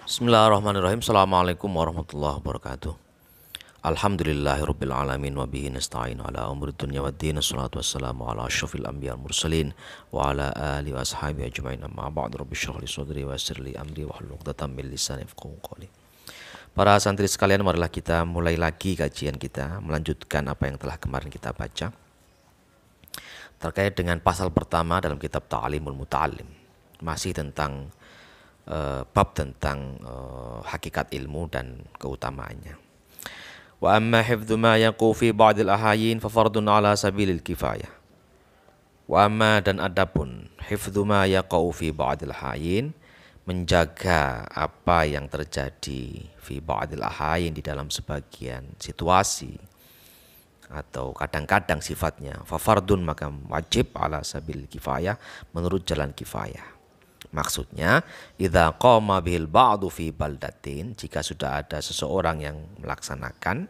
Bismillahirrahmanirrahim. Assalamualaikum warahmatullahi wabarakatuh. Alhamdulillahirabbil alamin wa bihi nasta'in ala umuri dunya waddin. Wassalatu wassalamu ala asyrafil anbiya'i wal mursalin wa ala alihi wa ashabihi ajmain. Amma ba'd. Rabbi shrah li sadri wa yassir li amri wahlul 'uqdatam min lisani yafqahu qawli. Para santri sekalian, marilah kita mulai lagi kajian kita, melanjutkan apa yang telah kemarin kita baca terkait dengan pasal pertama dalam kitab Ta'limul Muta'allim. Masih tentang bab tentang hakikat ilmu dan keutamaannya. Wa amma hifdzu ma yaqu fi ba'dil ahayin fa fardun ala sabilil kifayah. Wa amma dan adapun hifdzu ma yaqu fi ba'dil ahayin, menjaga apa yang terjadi fi ba'dil ahayin di dalam sebagian situasi atau kadang-kadang sifatnya, fa fardun maka wajib ala sabilil kifayah, menurut jalan kifayah. Maksudnya, idza qama bihil ba'du fi baldatin, jika sudah ada seseorang yang melaksanakan,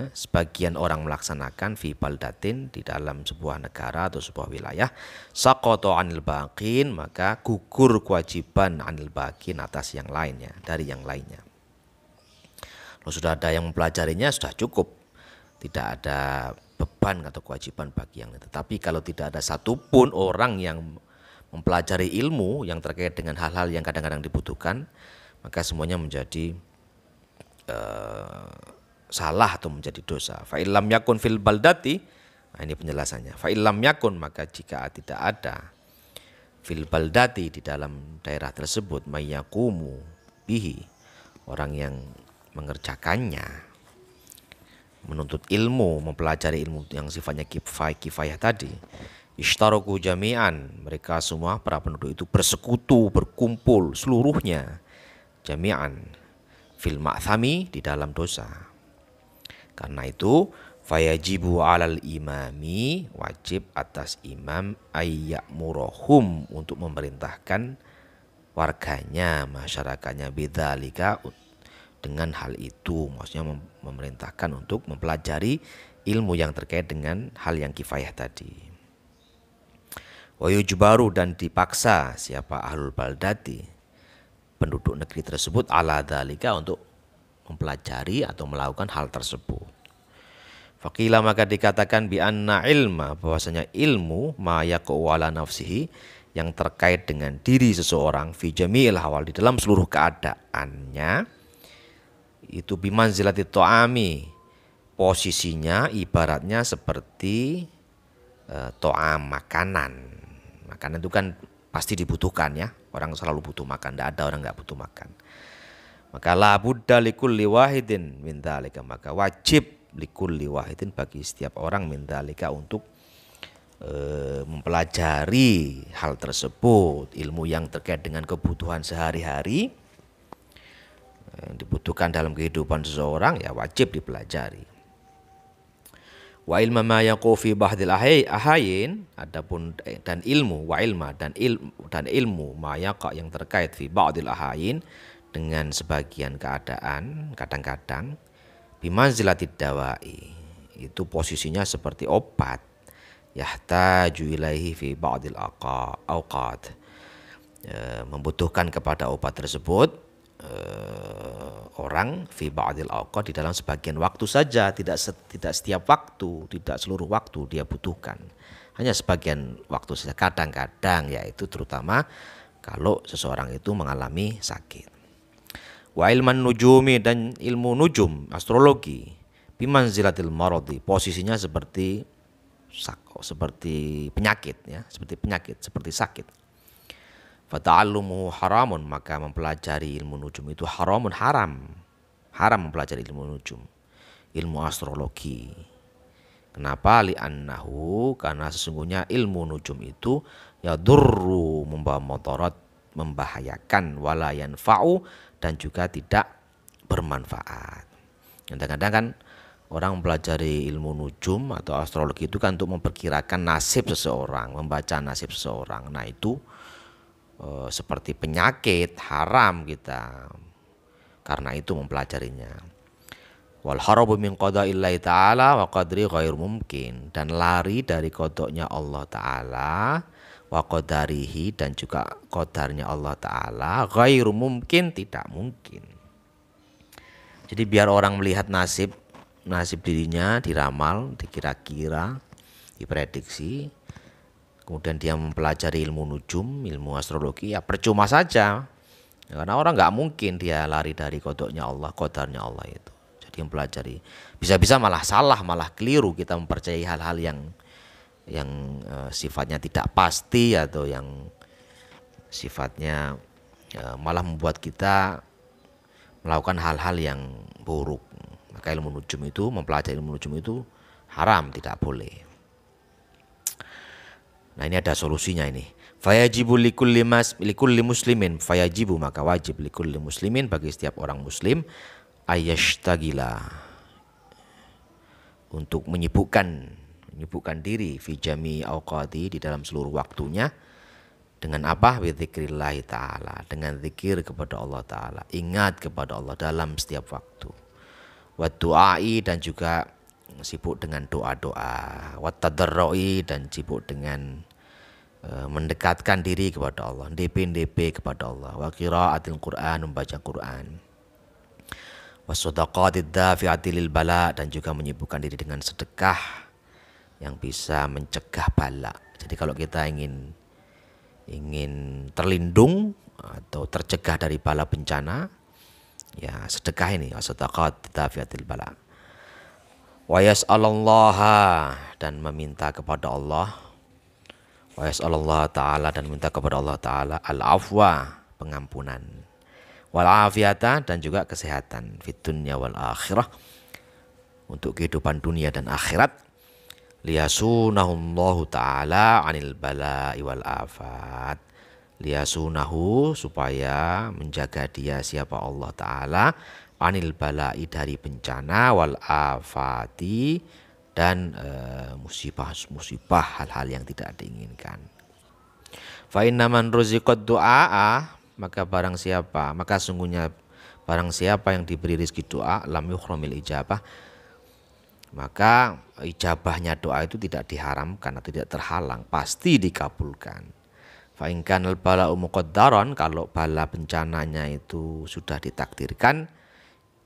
sebagian orang melaksanakan fi baldatin, di dalam sebuah negara atau sebuah wilayah, saqata 'anil baqin, maka gugur kewajiban 'anil baqin, atas yang lainnya, dari yang lainnya. Kalau sudah ada yang mempelajarinya sudah cukup, tidak ada beban atau kewajiban bagi yang lain. Tetapi kalau tidak ada satupun orang yang mempelajari ilmu yang terkait dengan hal-hal yang kadang-kadang dibutuhkan, maka semuanya menjadi salah atau menjadi dosa. Fa illam yakun fil baldati, nah ini penjelasannya. Fa illam yakun, maka jika tidak ada fil baldati, di dalam daerah tersebut, mayyaqumu bihi, orang yang mengerjakannya, menuntut ilmu, mempelajari ilmu yang sifatnya kifayah tadi, ishtaraku jami'an, mereka semua para penduduk itu bersekutu, berkumpul seluruhnya, jami'an fil ma'thami, di dalam dosa. Karena itu fayajibu 'alal imami, wajib atas imam, ayya'murohum, untuk memerintahkan warganya, masyarakatnya, bidzalika, dengan hal itu. Maksudnya memerintahkan untuk mempelajari ilmu yang terkait dengan hal yang kifayah tadi. Wa yujbaru, dan dipaksa siapa ahlul baldati, penduduk negeri tersebut, ala dzalika, untuk mempelajari atau melakukan hal tersebut. Faqila, maka dikatakan, bi anna ilma, bahwasanya ilmu, ma yaqu ala nafsihi, yang terkait dengan diri seseorang, fi jami'il hawal, di dalam seluruh keadaannya, itu bimanzilati ta'ami, posisinya ibaratnya seperti to'am, makanan. Makanan itu kan pasti dibutuhkan ya, orang selalu butuh makan, tidak ada orang nggak butuh makan. Maka la budda likulli wahidin min dzalika, maka wajib likulli wahidin, bagi setiap orang, min dzalika, untuk mempelajari hal tersebut, ilmu yang terkait dengan kebutuhan sehari-hari yang dibutuhkan dalam kehidupan seseorang, ya wajib dipelajari. Wa ilma ma yaqu fi bahdil ahayin, adapun dan ilmu, wa ilma dan ilmu ma yaqa, yang terkait fi ba'dil ahayin, dengan sebagian keadaan, kadang-kadang, bimanzilatid dawai, itu posisinya seperti obat, yahtaju ilaihi fi ba'dil awqat, membutuhkan kepada obat tersebut orang fi ba'dil awqat, di dalam sebagian waktu saja, tidak setiap waktu, tidak seluruh waktu dia butuhkan, hanya sebagian waktu saja, kadang-kadang, yaitu terutama kalau seseorang itu mengalami sakit. Wa ilman nujumi, dan ilmu nujum, astrologi, bimanzilatil maradi, posisinya seperti penyakit ya, seperti sakit. Fata'allumu haramun, maka mempelajari ilmu nujum itu haram mempelajari ilmu nujum, ilmu astrologi. Kenapa? Li'annahu, karena sesungguhnya ilmu nujum itu yadurru, membawa mudarat, membahayakan, wala yanfa'u, dan juga tidak bermanfaat. Kadang-kadang kan orang mempelajari ilmu nujum atau astrologi itu kan untuk memperkirakan nasib seseorang, membaca nasib seseorang. Nah itu seperti penyakit, haram kita karena itu mempelajarinya. Wal harabu min qada'illahi ta'ala wa qadri ghair mumkin, dan lari dari kodoknya Allah Ta'ala, wa qadarihi, dan juga qadarnya Allah Ta'ala, ghairu mungkin, tidak mungkin. Jadi biar orang melihat nasib dirinya diramal, dikira-kira, diprediksi, kemudian dia mempelajari ilmu nujum, ilmu astrologi, ya percuma saja. Karena orang nggak mungkin dia lari dari kodoknya Allah, qadarnya Allah itu. Jadi mempelajari, bisa-bisa malah salah, malah keliru kita mempercayai hal-hal yang sifatnya tidak pasti, atau yang sifatnya malah membuat kita melakukan hal-hal yang buruk. Maka ilmu nujum itu, mempelajari ilmu nujum itu haram, tidak boleh. Nah, ini ada solusinya ini. Fayajibu likulli muslimin, fayajibu maka wajib likulli muslimin bagi setiap orang muslim ayashtagila, untuk menyibukkan diri fi jami awqati, di dalam seluruh waktunya, dengan apa? Bidzikrillah ta'ala, dengan zikir kepada Allah Ta'ala, ingat kepada Allah dalam setiap waktu. Wa du'ai, dan juga sibuk dengan doa-doa. Wa tadarrui, dan sibuk dengan mendekatkan diri kepada Allah, DP kepada Allah. Wa qiraatil Qur'an, membaca Quran. Wa shadaqatid dafi'ati lil bala, dan juga menyibukkan diri dengan sedekah yang bisa mencegah bala. Jadi kalau kita ingin terlindung atau tercegah dari bala bencana, ya sedekah ini, shadaqat dafi'atil bala. Wa yas'alallaha, dan meminta kepada Allah, wa yas'alallaha ta'ala, dan minta kepada Allah Ta'ala al-afwa, pengampunan, wal afiyata, dan juga kesehatan, fid dunya wal akhirah, untuk kehidupan dunia dan akhirat, liyasunahullahu ta'ala anil bala'i wal afat, liyasunahu, supaya menjaga dia, siapa Allah Ta'ala, anil bala'i, dari bencana, wal afati, dan musibah hal-hal yang tidak diinginkan. Fa inna man ruziqad du'a, maka sungguhnya barang siapa yang diberi rezeki doa, lam yukhramil ijabah, maka ijabahnya doa itu tidak diharamkan atau tidak terhalang, pasti dikabulkan. Fa in kanal bala'u muqaddaran, kalau bala bencananya itu sudah ditakdirkan,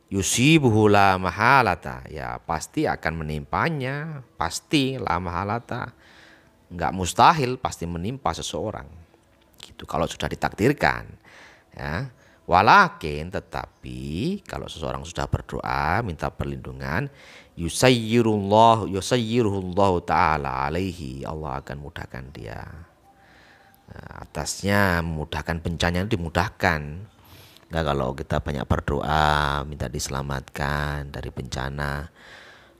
yusibuhu la mahalata, ya pasti akan menimpanya, pasti la mahalata, enggak mustahil, pasti menimpa seseorang. Gitu kalau sudah ditakdirkan, ya. Walakin, tetapi kalau seseorang sudah berdoa minta perlindungan, yusayyiruhullahu ta'ala alaihi, Allah akan mudahkan dia, atasnya, memudahkan bencana, dimudahkan. Nah, kalau kita banyak berdoa minta diselamatkan dari bencana,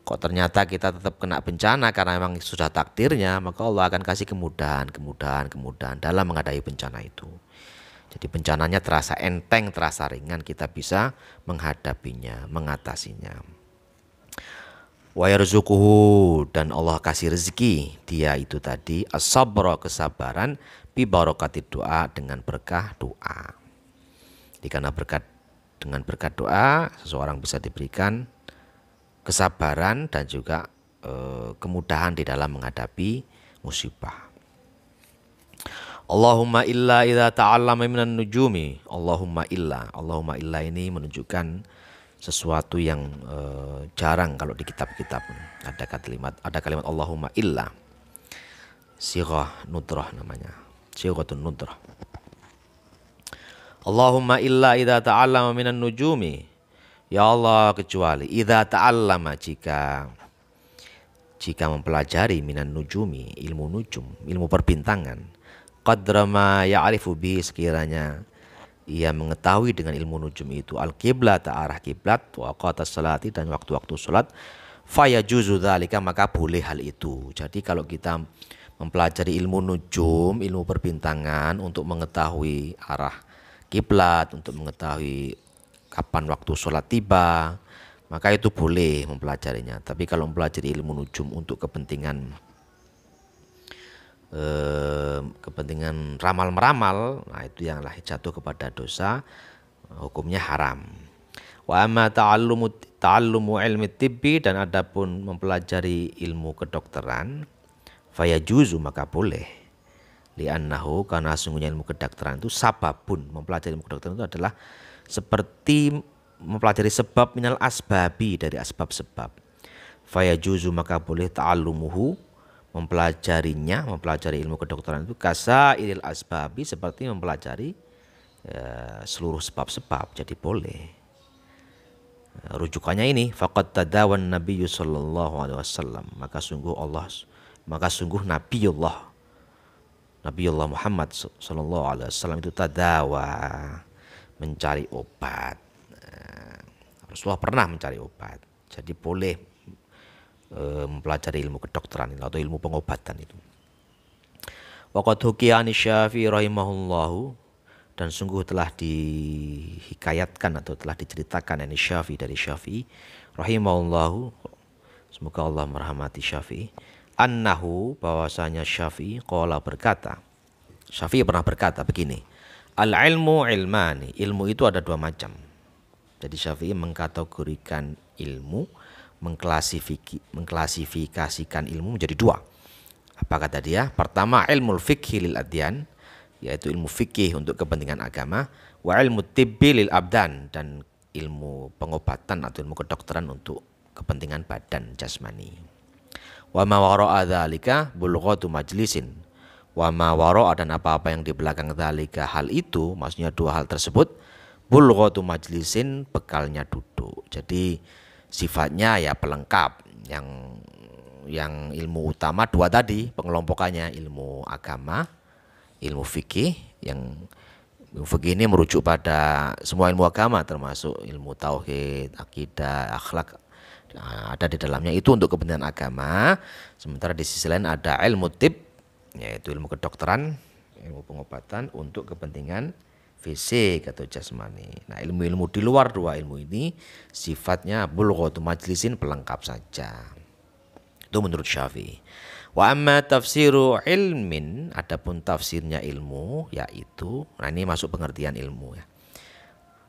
kok ternyata kita tetap kena bencana karena memang sudah takdirnya, maka Allah akan kasih kemudahan dalam menghadapi bencana itu. Jadi bencananya terasa enteng, terasa ringan, kita bisa menghadapinya, mengatasinya. Wa yarzuquhu, dan Allah kasih rezeki dia itu tadi, as-sabra, kesabaran, bi barakatid doa, dengan berkah doa. Jadi karena dengan berkat doa seseorang bisa diberikan kesabaran dan juga kemudahan di dalam menghadapi musibah. Allahumma illa idza ta'allama minan nujumi. Allahumma illa ini menunjukkan sesuatu yang jarang kalau di kitab-kitab. Ada kalimat Allahumma illa, sighah nudrah namanya, sighatun nudrah. Allahumma illa idza ta'allama minan nujumi, ya Allah, kecuali idza ta'allama, jika mempelajari minan nujumi, ilmu nujum, ilmu perbintangan, qadra ma ya'rifu bi, sekiranya ia mengetahui dengan ilmu nujum itu, al-qiblat, arah kiblat, wa awqatas salati, dan waktu-waktu salat, fayajuzu dzalika, maka boleh hal itu. Jadi kalau kita mempelajari ilmu nujum, ilmu perbintangan, untuk mengetahui arah kiblat, untuk mengetahui kapan waktu sholat tiba, maka itu boleh mempelajarinya. Tapi kalau mempelajari ilmu nujum untuk kepentingan ramal meramal, nah itu yang jatuh kepada dosa, hukumnya haram. Wa amma ta'allumu ilmi tibbi, dan adapun mempelajari ilmu kedokteran, fayajuzu, maka boleh, Li'annahu, karena sungguhnya ilmu kedokteran itu sababun, mempelajari ilmu kedokteran itu adalah seperti mempelajari sebab minal asbabi, dari asbab-sebab. Fayajuzu, maka boleh ta'allumuhu, mempelajari ilmu kedokteran itu kasairil asbabi, seperti mempelajari seluruh sebab-sebab, jadi boleh. Rujukannya ini, faqad tadawan nabiyyu sallallahu alaihi wasallam, maka sungguh Nabiullah Muhammad sallallahu alaihi wasallam itu tadawa, mencari obat. Rasulullah pernah mencari obat, jadi boleh mempelajari ilmu kedokteran atau ilmu pengobatan itu. Waqad hukiya an Syafi'i rahimahullahu, dan sungguh telah dihikayatkan atau telah diceritakan dari Syafi'i rahimahullahu, semoga Allah merahmati Syafi'i, annahu, bahwasanya Syafi'i qala, berkata, Syafi'i pernah berkata begini, al ilmu ilmani, ilmu itu ada dua macam. Jadi Syafi'i mengkategorikan ilmu, mengklasifikasikan ilmu menjadi dua. Apa kata dia? Pertama, ilmu fikhi lil adyan, yaitu ilmu fikih untuk kepentingan agama, wa ilmu tibbi lil abdan, dan ilmu pengobatan atau ilmu kedokteran untuk kepentingan badan jasmani. Wa ma wara'a dzalika bulghatu majlisin, wa ma wara'a, dan apa-apa yang di belakang dzalika, hal itu, maksudnya dua hal tersebut, bulghatu majlisin, bekalnya duduk. Jadi sifatnya ya pelengkap, yang ilmu utama dua tadi pengelompokannya, ilmu agama, ilmu fikih. Yang ilmu fikih ini merujuk pada semua ilmu agama, termasuk ilmu tauhid, akidah, akhlak, ada di dalamnya, itu untuk kepentingan agama. Sementara di sisi lain ada ilmu tib, yaitu ilmu kedokteran, ilmu pengobatan untuk kepentingan fisik atau jasmani. Nah, ilmu-ilmu di luar dua ilmu ini sifatnya bulghatu majlisin, pelengkap saja. Itu menurut Syafi'i. Wa amma tafsiru ilmin, adapun tafsirnya ilmu, yaitu, nah ini masuk pengertian ilmu ya.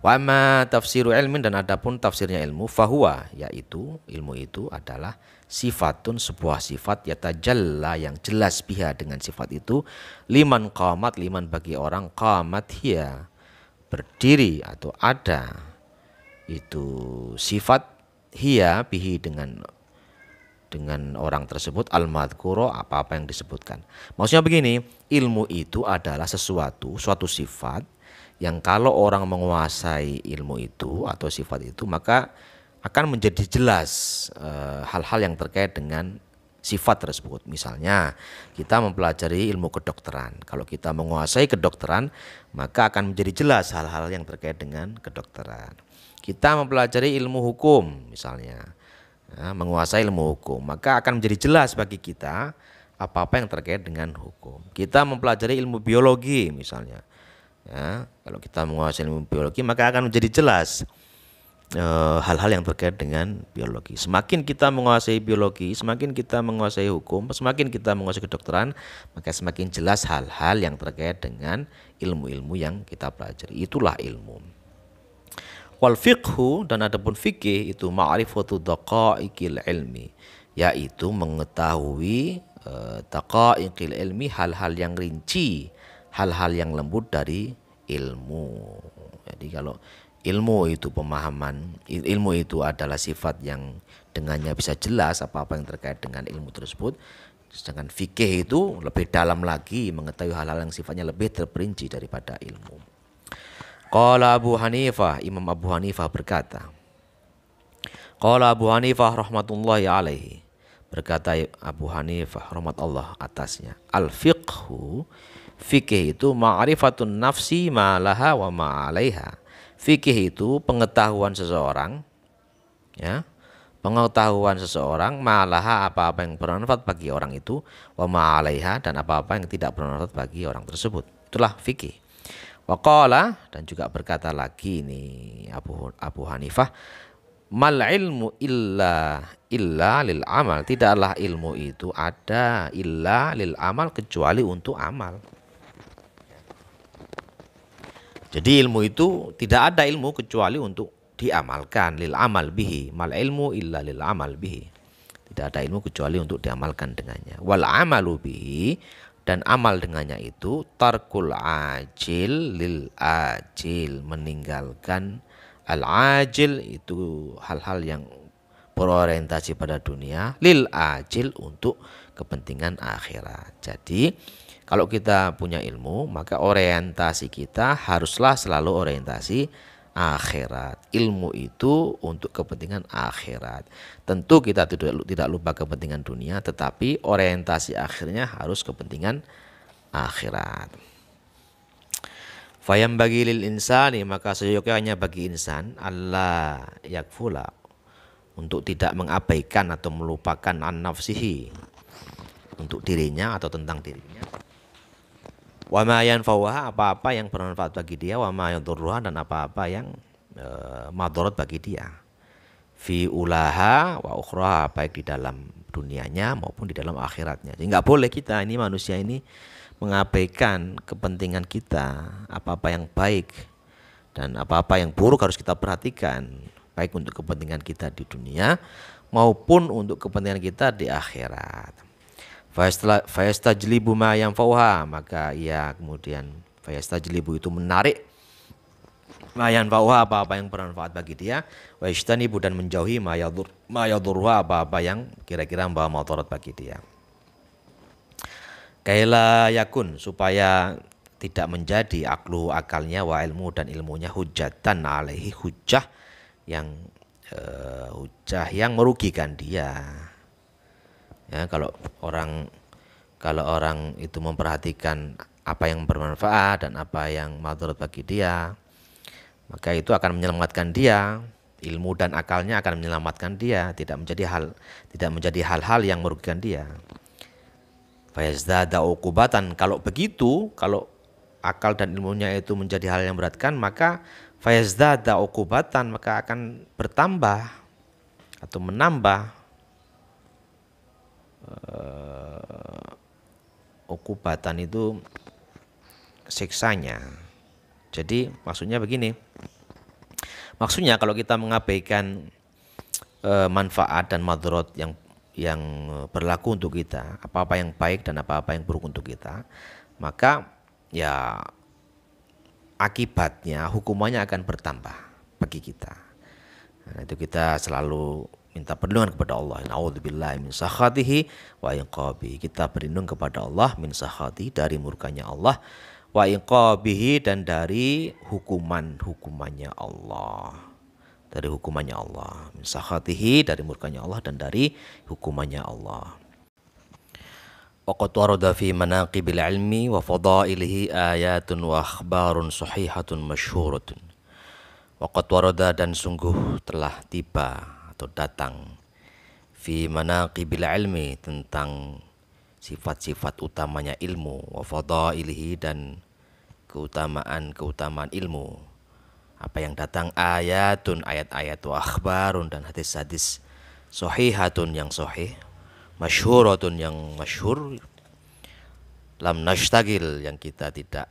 Wa amma tafsiru ilmin, dan adapun tafsirnya ilmu, fahuwa, yaitu ilmu itu adalah sifatun, sebuah sifat, yatajalla, yang jelas biha, dengan sifat itu, liman qamat, liman bagi orang, qamat hiya, berdiri atau ada itu sifat, hiya bihi, dengan orang tersebut, al-madhkuro, apa-apa yang disebutkan. Maksudnya begini, ilmu itu adalah suatu sifat yang kalau orang menguasai ilmu itu atau sifat itu, maka akan menjadi jelas hal-hal yang terkait dengan sifat tersebut. Misalnya kita mempelajari ilmu kedokteran, kalau kita menguasai kedokteran, maka akan menjadi jelas hal-hal yang terkait dengan kedokteran. Kita mempelajari ilmu hukum misalnya, menguasai ilmu hukum, maka akan menjadi jelas bagi kita apa-apa yang terkait dengan hukum. Kita mempelajari ilmu biologi misalnya, ya, kalau kita menguasai ilmu biologi, maka akan menjadi jelas hal-hal yang terkait dengan biologi. Semakin kita menguasai biologi, semakin kita menguasai hukum, semakin kita menguasai kedokteran, maka semakin jelas hal-hal yang terkait dengan ilmu-ilmu yang kita pelajari. Itulah ilmu. Wal fiqhu, dan adapun fikih itu ma'rifatu daqaiqil ilmi, yaitu mengetahui daqaiqil ilmi, hal-hal yang rinci, hal-hal yang lembut dari ilmu. Jadi kalau ilmu itu pemahaman, ilmu itu adalah sifat yang dengannya bisa jelas apa-apa yang terkait dengan ilmu tersebut. Sedangkan fikih itu lebih dalam lagi, mengetahui hal-hal yang sifatnya lebih terperinci daripada ilmu. Qala Abu Hanifah, Imam Abu Hanifah berkata, Qala Abu Hanifah rahmatullahi alaihi, berkata Abu Hanifah rahmat Allah atasnya, al-fiqhu, fikih itu ma'rifatun nafsi ma laha wa ma 'alaiha. Fikih itu pengetahuan seseorang, ya, pengetahuan seseorang, malaha, apa-apa yang bermanfaat bagi orang itu, wa ma 'alaiha, dan apa-apa yang tidak bermanfaat bagi orang tersebut. Itulah fikih. Waqala, dan juga berkata lagi ini Abu Hanifah, mal ilmu illa lil amal, tidaklah ilmu itu ada illa lil amal, kecuali untuk amal. Jadi ilmu itu tidak ada ilmu kecuali untuk diamalkan, lil amal bihi, mal ilmu illa lil amal bihi, tidak ada ilmu kecuali untuk diamalkan dengannya. Wal amalu bihi, Dan amal dengannya itu tarkul ajil lil ajil, meninggalkan al ajil itu hal-hal yang berorientasi pada dunia, lil ajil untuk kepentingan akhirat. Jadi kalau kita punya ilmu, maka orientasi kita haruslah selalu orientasi akhirat. Ilmu itu untuk kepentingan akhirat. Tentu kita tidak lupa kepentingan dunia, tetapi orientasi akhirnya harus kepentingan akhirat. Fayam bagi lil insani, maka seyogyanya bagi insan Allah yakfula, untuk tidak mengabaikan atau melupakan an nafsihi, untuk dirinya atau tentang dirinya. Wa ma yanfa'uha, apa-apa yang bermanfaat bagi dia, wa ma yadurruha, dan apa-apa yang madarat bagi dia. Fi ulaha wa ukhraha, baik di dalam dunianya maupun di dalam akhiratnya. Jadi enggak boleh kita ini manusia ini mengabaikan kepentingan kita, apa-apa yang baik dan apa-apa yang buruk harus kita perhatikan, baik untuk kepentingan kita di dunia maupun untuk kepentingan kita di akhirat. Fayastajlibu ma yanfa'uha, maka ia kemudian fayastajlibu itu menarik ma yanfa'uha, apa-apa yang bermanfaat bagi dia, wa yajtanibu, dan menjauhi ma yadurruha, apa-apa yang kira-kira membawa mudarat bagi dia. Kaila yakun, supaya tidak menjadi akalnya wa ilmu, dan ilmunya hujatan alaihi, hujah yang merugikan dia. Ya, kalau orang itu memperhatikan apa yang bermanfaat dan apa yang mudarat bagi dia, maka itu akan menyelamatkan dia. Ilmu dan akalnya akan menyelamatkan dia, tidak menjadi hal-hal yang merugikan dia. Fayazdada uqubatan, kalau begitu, kalau akal dan ilmunya itu menjadi hal yang beratkan, maka fayazdada uqubatan, maka akan bertambah atau menambah ukubatan itu siksanya. Jadi maksudnya begini. Maksudnya kalau kita mengabaikan manfaat dan madarat yang berlaku untuk kita, apa-apa yang baik dan apa-apa yang buruk untuk kita, maka ya akibatnya hukumannya akan bertambah bagi kita. Nah, itu kita selalu minta perlindungan kepada Allah. Na'udzubillahi min sakhatihi wa iqabihi. Kita berlindung kepada Allah min sakhatihi, dari murkanya Allah, wa iqabihi, dan dari hukumannya Allah. Dari hukumannya Allah. Min sakhatihi, dari murkanya Allah, dan dari hukumannya Allah. Wa qad warada fi manaqibil ilmi wa fadailihi ayatun wa akhbarun sahihatun masyhuratun. Wa qad warada, dan sungguh telah tiba atau datang, fi manaqibil ilmi, tentang sifat-sifat utamanya ilmu, wa fadailihi, dan keutamaan ilmu. Apa yang datang? Ayatun, ayat-ayat, wa akhbarun, dan hadis-hadis, sahihatun, yang sahih, masyhuratun, yang masyhur, lam nashtagil, yang kita tidak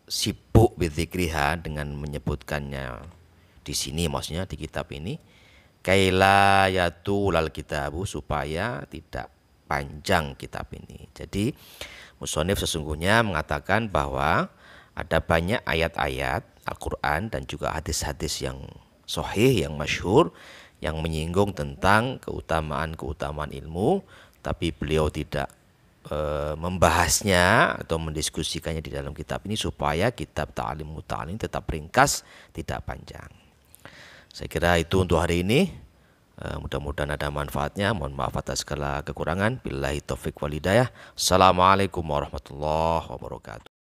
sibuk bidzikriha, dengan menyebutkannya di sini, maksudnya di kitab ini. Kaila yatulal kitabu, supaya tidak panjang kitab ini. Jadi musonif sesungguhnya mengatakan bahwa ada banyak ayat-ayat Al-Quran dan juga hadis-hadis yang sahih, yang masyhur, yang menyinggung tentang keutamaan ilmu, tapi beliau tidak membahasnya atau mendiskusikannya di dalam kitab ini, supaya kitab Ta'lim Muta'allim tetap ringkas, tidak panjang. Saya kira itu untuk hari ini. Mudah-mudahan ada manfaatnya. Mohon maaf atas segala kekurangan. Billahi taufik wal hidayah. Assalamualaikum warahmatullahi wabarakatuh.